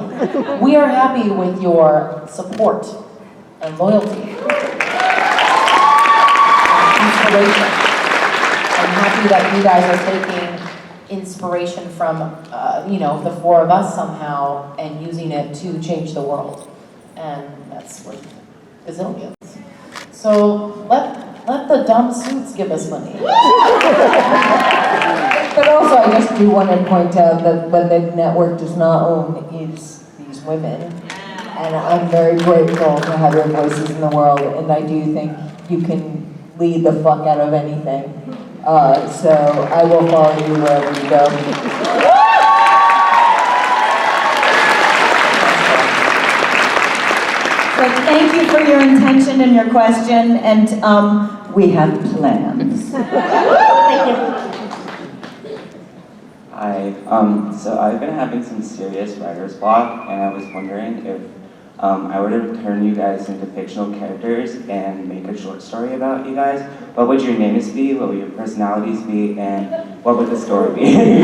We are happy with your support and loyalty. And inspiration. I'm happy that you guys are taking inspiration from, the four of us somehow and using it to change the world. And that's worth gazillions. So let the dumb suits give us money. But also, I just do want to point out that what the network does not own is these women. And I'm very grateful to have your voices in the world, and I do think you can lead the fuck out of anything. So I will follow you wherever you go. So thank you for your intention and your question, and we have plans. Thank you. Hi, so I've been having some serious writer's block, and I was wondering if I were to turn you guys into fictional characters and make a short story about you guys, what would your names be, what would your personalities be, and what would the story be?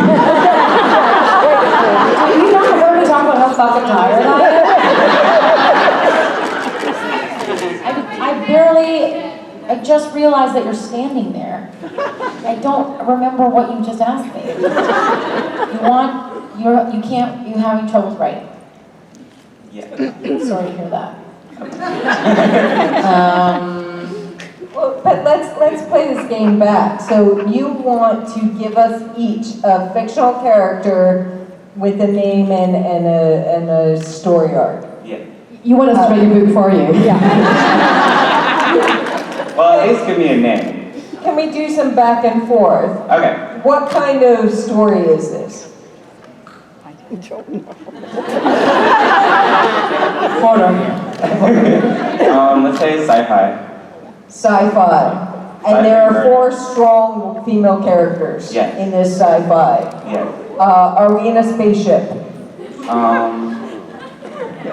Have you not heard me talk about how fucking tired I am? I just realized that you're standing there. I don't remember what you just asked me. You're having trouble writing. Yeah. Sorry to hear that. Well, but let's play this game back. So you want to give us each a fictional character with a name and a story arc. Yeah. You want us to write your book for you? Yeah. Well, at least give me a name. Can we do some back and forth? Okay. What kind of story is this? Horror. Let's say sci-fi. Sci-fi. And there are 4 strong female characters Yes. in this sci-fi. Yeah. Are we in a spaceship?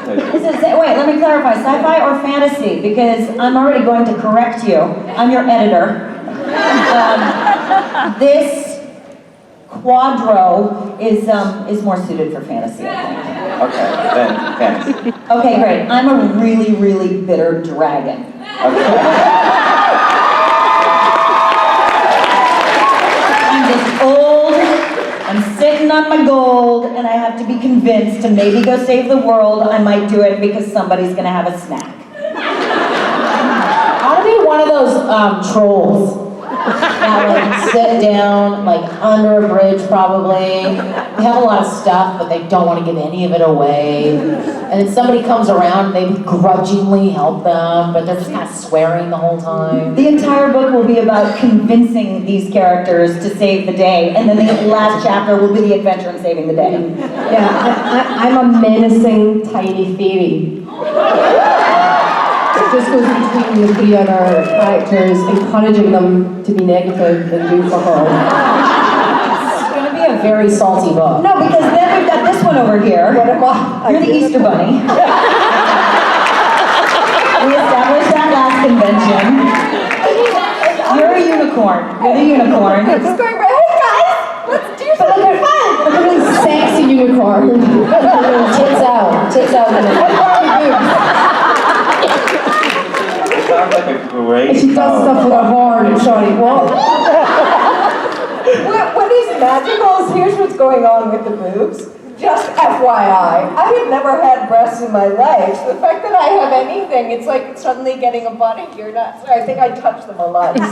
Wait, let me clarify, sci-fi or fantasy? Because I'm already going to correct you. I'm your editor. This quadro is more suited for fantasy, I think. Okay, then fantasy. Okay, great. I'm a really, really bitter dragon. Okay. I'm just old, I'm sitting on my gold, and I have to be convinced to maybe go save the world. I might do it because somebody's gonna have a snack. I want to be one of those trolls that like sit down like under a bridge probably. They have a lot of stuff, but they don't want to give any of it away. And then somebody comes around and they begrudgingly help them, but they're just kind of swearing the whole time. The entire book will be about convincing these characters to save the day, and then the last chapter will be the adventure in saving the day. Yeah, I'm a menacing tiny fairy. It just goes between the 3 other characters, encouraging them to be negative and do fuck all. It's going to be a very salty book. No, because then we've got this one over here. What am I? You're the Easter Bunny. We established that last convention. You're a unicorn. You're the unicorn. It's going right. Hey guys, let's do something fun. A really sexy unicorn. Tits out. Tits out. Sounds like a great She does stuff with her horn. Sorry, what? What is magical is here's what's going on with the boobs. Just FYI, I have never had breasts in my life. So the fact that I have anything, it's like suddenly getting a body here. So I think I touch them a lot. So.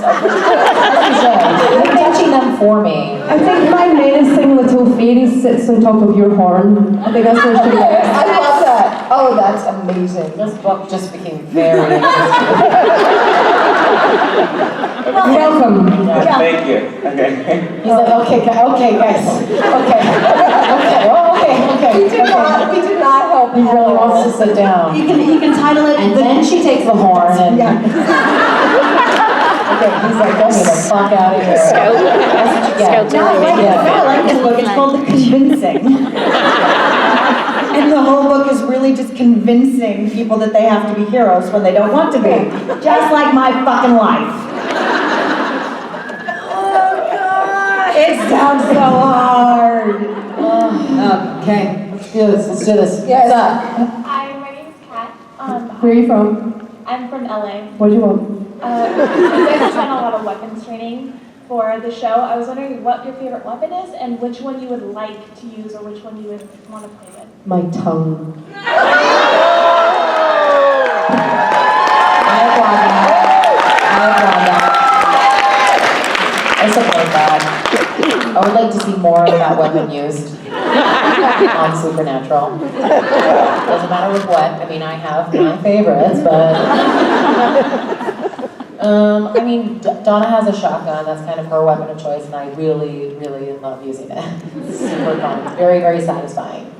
You're touching them for me. I think my menacing little fairy sits on top of your horn. I think that's where she is. I love that. Oh, that's amazing. This book just became very interesting. Welcome. Yeah. Thank you. Okay. He's like, okay, guys. Okay. We did not help He really wants to sit down. You can title it. And then she takes the horn and... Yeah. Okay, he's like, get me the fuck out of here. Scout. That's what you get. No, I like this book. It's called The Convincing. And the whole book is really just convincing people that they have to be heroes when they don't want to be. Just like my fucking life. Oh, God. It sounds so hard. Okay, let's do this. Yes. Hi, my name is Kat. Where are you from? I'm from LA. What do you want? You guys have done a lot of weapons training for the show. I was wondering what your favorite weapon is and which one you would like to use or which one you would want to play with. My tongue. I support that. I would like to see more of that weapon used on Supernatural. Doesn't matter with what. I mean, I have my favorites, but... I mean, Donna has a shotgun. That's kind of her weapon of choice, and I really, really love using it. It's super fun. It's very, very satisfying.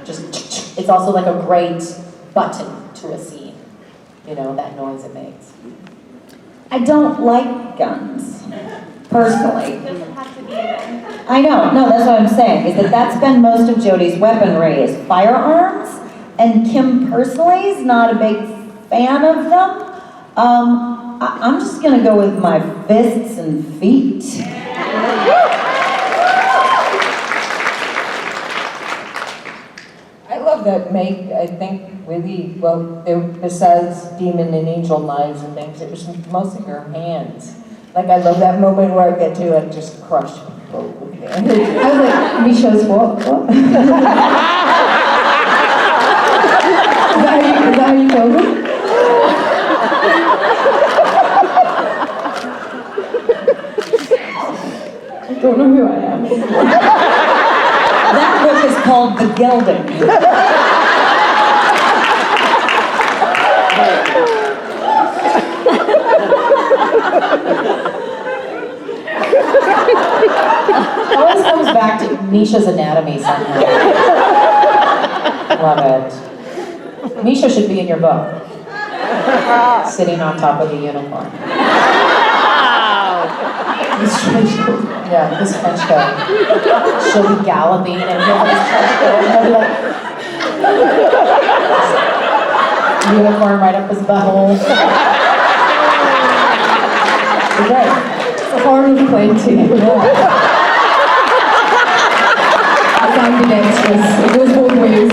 Just, it's also like a great button to a scene. You know, that noise it makes. I don't like guns, personally. It doesn't have to be a gun. I know, no, that's what I'm saying, is that's been most of Jody's weaponry is firearms, and Kim personally is not a big fan of them. I'm just gonna go with my fists and feet. that make, I think, really, well, besides demon and angel knives and things, it was mostly your hands. Like, I love that moment where I get to just crush people with my hands. I was like, Misha's what? What? Is that how you call me? I don't know who I am. That book is called The Gelding. It always comes back to Misha's anatomy somehow. Love it. Misha should be in your book. Sitting on top of the unicorn. This trench coat. Yeah, this trench coat. She'll be galloping and he'll have his trench coat and he'll be like... unicorn right up his butthole. Okay. It's a horror of plenty. It's ambidextrous. It goes both ways.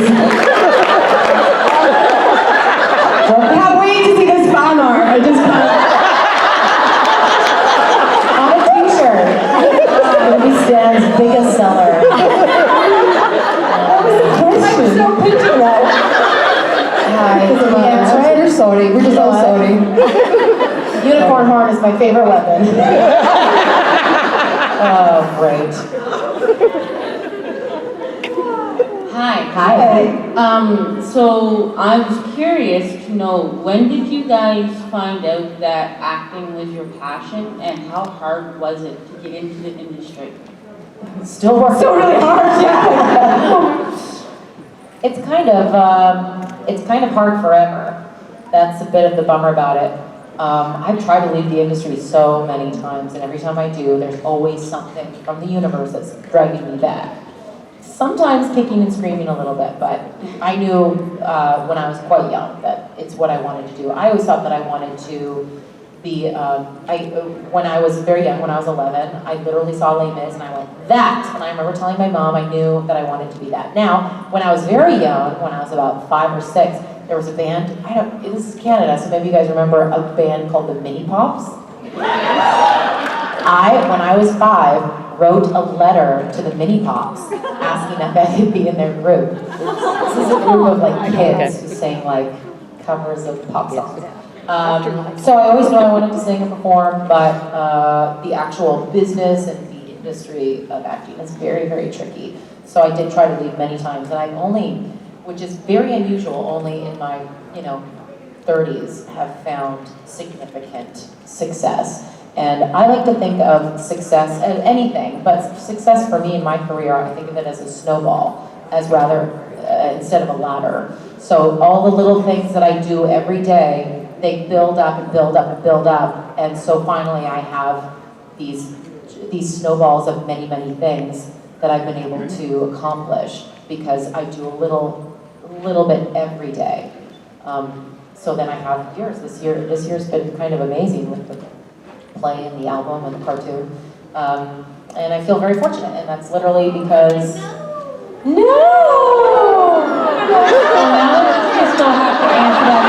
Can't wait to see this fan art. I just can't. On a t-shirt. It'll be Stan's biggest seller. What was the question? I'm so picturing that. Yeah, we're sorry. We're just all sorry. Unicorn horn is my favorite weapon. Oh, great. Hi. Hi. So I was curious to know, when did you guys find out that acting was your passion, and how hard was it to get into the industry? Still working. Still really hard, yeah. It's kind of hard forever. That's a bit of the bummer about it. I've tried to leave the industry so many times, and every time I do, there's always something from the universe that's dragging me back. Sometimes kicking and screaming a little bit, but I knew when I was quite young that it's what I wanted to do. I always thought that I wanted to be, when I was very young, when I was 11, I literally saw Les Mis and I went, that! And I remember telling my mom I knew that I wanted to be that. Now, when I was very young, when I was about 5 or 6, there was a band, this is Canada, so maybe you guys remember a band called the Mini Pops? When I was 5, wrote a letter to the Mini Pops asking if I could be in their group. This is a group of like kids who sang like covers of pop songs. So I always knew I wanted to sing and perform, but the actual business and the industry of acting is very, very tricky. So I did try to leave many times, and I've only, which is very unusual, only in my 30s have found significant success. And I like to think of success as anything, but success for me in my career, I think of it as a snowball, as rather instead of a ladder. So all the little things that I do every day, they build up and build up and build up, and so finally I have these snowballs of many, many things that I've been able to accomplish because I do a little bit every day. So then I have years. This year's been kind of amazing with the play and the album and the cartoon. And I feel very fortunate, and that's literally because... No! Well, now you still have to answer that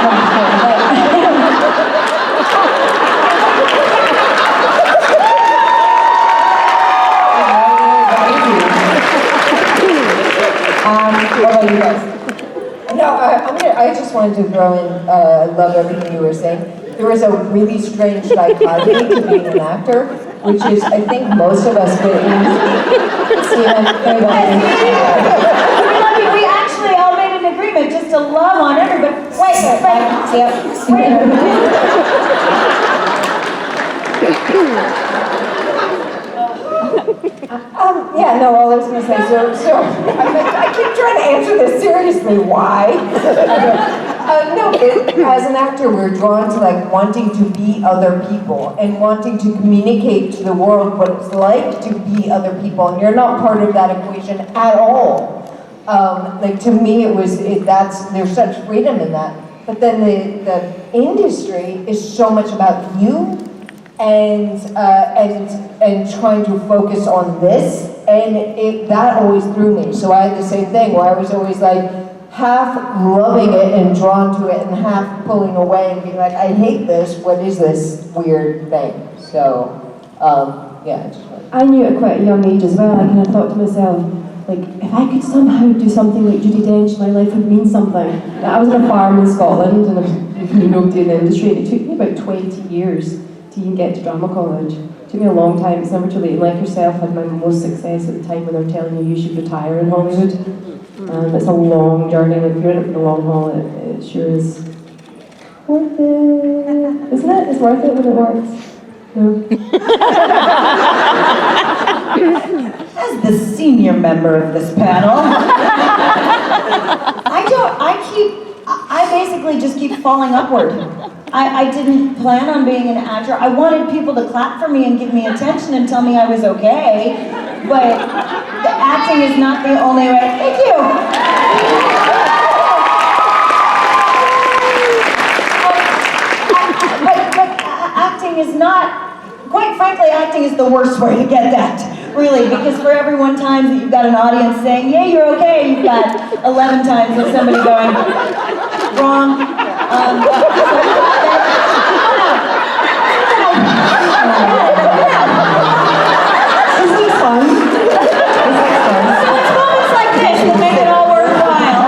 What about you guys? No, I just wanted to throw in, I love everything you were saying. There is a really strange dichotomy to being an actor, which is, I think most of us fit in. We actually all made an agreement just to love on everybody. Wait. Yeah, no, all I was going to say, so I keep trying to answer this seriously, why? As an actor, we're drawn to like wanting to be other people and wanting to communicate to the world what it's like to be other people, and you're not part of that equation at all. Like to me, there's such freedom in that. But then the industry is so much about you and trying to focus on this, and that always threw me. So I had the same thing where I was always like, half loving it and drawn to it and half pulling away and being like, I hate this, what is this weird thing? So, yeah. I knew at quite a young age as well. I kind of thought to myself, like, if I could somehow do something like Judi Dench, my life would mean something. Now, I was on a farm in Scotland, and I knew nobody in the industry, and it took me about 20 years to even get to drama college. It took me a long time. It's never too late. And like yourself, I had my most success at the time when they were telling you should retire in Hollywood. It's a long journey. If you're in it for the long haul, it sure is worth it. Isn't it? It's worth it when it works. No. As the senior member of this panel, I basically just keep falling upward. I didn't plan on being an actor. I wanted people to clap for me and give me attention and tell me I was okay, but the acting is not the only way. Thank you. But acting is not, quite frankly, acting is the worst way to get that, really, because for every 1 time that you've got an audience saying, yeah, you're okay, you've got 11 times of somebody going, wrong. Isn't it fun? So it's moments like this that make it all worthwhile.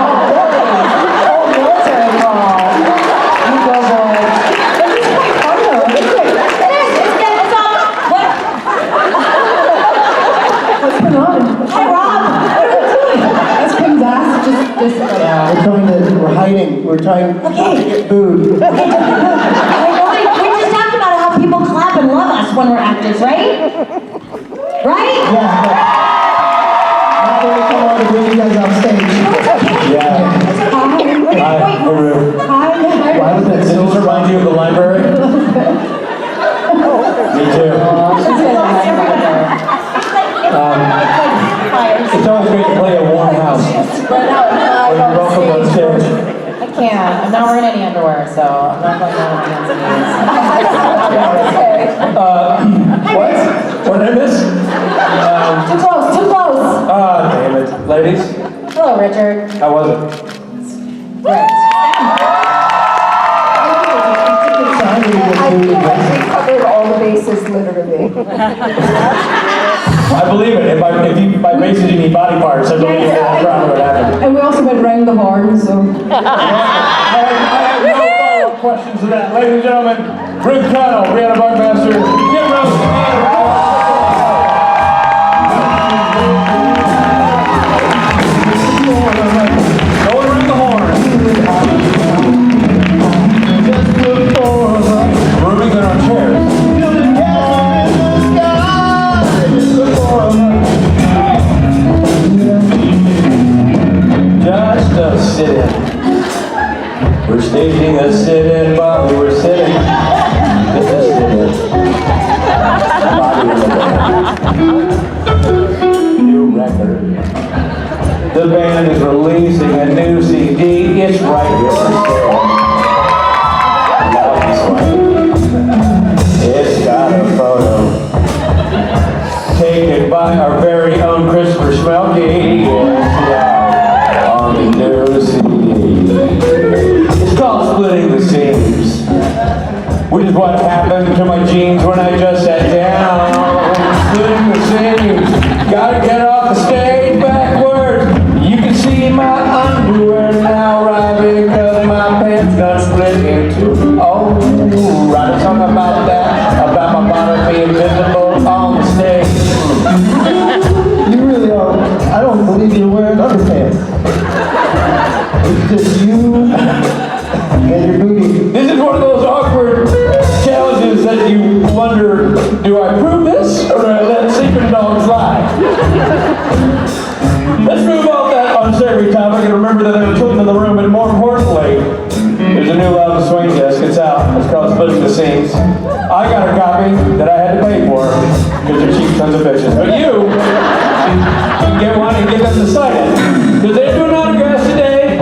Oh, military ball. You go, boy. It's quite fun though, isn't it? It's all, what? What's going on? Hi, Rob. What are you doing? That's Kim's ass. Just We're hiding. We're trying not to get booed. We just talked about how people clap and love us when we're actors, right? Right? Yeah. Now we're gonna come on to bring you guys off stage. Yeah. Hi, Ruth. Why was that Does so this remind you of the library? Me too. It's always great to play a warm house. But no, When you're welcome on stage. I can't. I'm not wearing any underwear, so I'm not going down on my hands and knees. What? What did I miss? Too close, too close. Ah, damn it. Ladies, Hello, Richard. how was it? Great. I feel like we covered all the bases, literally. I believe it. If by bases you mean body parts, I believe that's probably what happened. And we also went round the horn, so. I have no follow-up questions to that. Ladies and gentlemen, Ruth Connell, Briana Buckmaster, Kim Rose, going around the horn. Rooming in our chairs. Just a sit-in. We're staging a sit-in while we were sitting. Just a sit-in. Body in the band. New record. The band is releasing a new CD. It's right here for sale. Love this one. It's got a photo taken by our very own Christopher Schmelke. On the new CD. It's called Splitting the Seams, which is what happened to my jeans when I just sat down. Splitting the seams. Gotta get off the stage backwards. You can see my underwear now, right? Because my pants got split in two. Oh, write a song about that, about my body being visible on the stage. You really are. I don't believe you're wearing underpants. It's just you and your booty. This is one of those awkward challenges that you wonder, do I prove this or do I let secret dogs lie? Let's move off that unsavory topic and remember that there are children in the room, but more importantly, there's a new Loud and Swing disc. It's out. It's called Splitting the Seams. I got a copy that I had to pay for because they're cheap sons of bitches. But you can get one and get them to sign it. Because they're doing autographs today.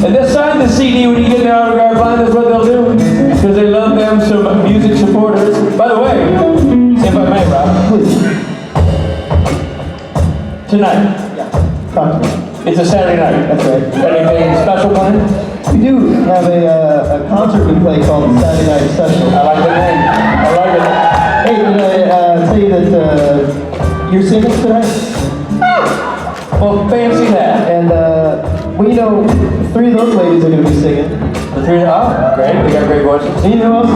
And they'll sign the CD when you get their autograph line. That's what they'll do. Because they love them, some music supporters. By the way, if I may, Rob. Please. Tonight. Yeah. Talk to me. It's a Saturday night. That's right. Anything special planned? We do have a concert we play called the Saturday Night Special. I like the name. I like it. Hey, did I tell you that you're singing tonight? Well, fancy that. And, well, you know, 3 of those ladies are going to be singing. The 3, oh, great. They got great voices. And you know who else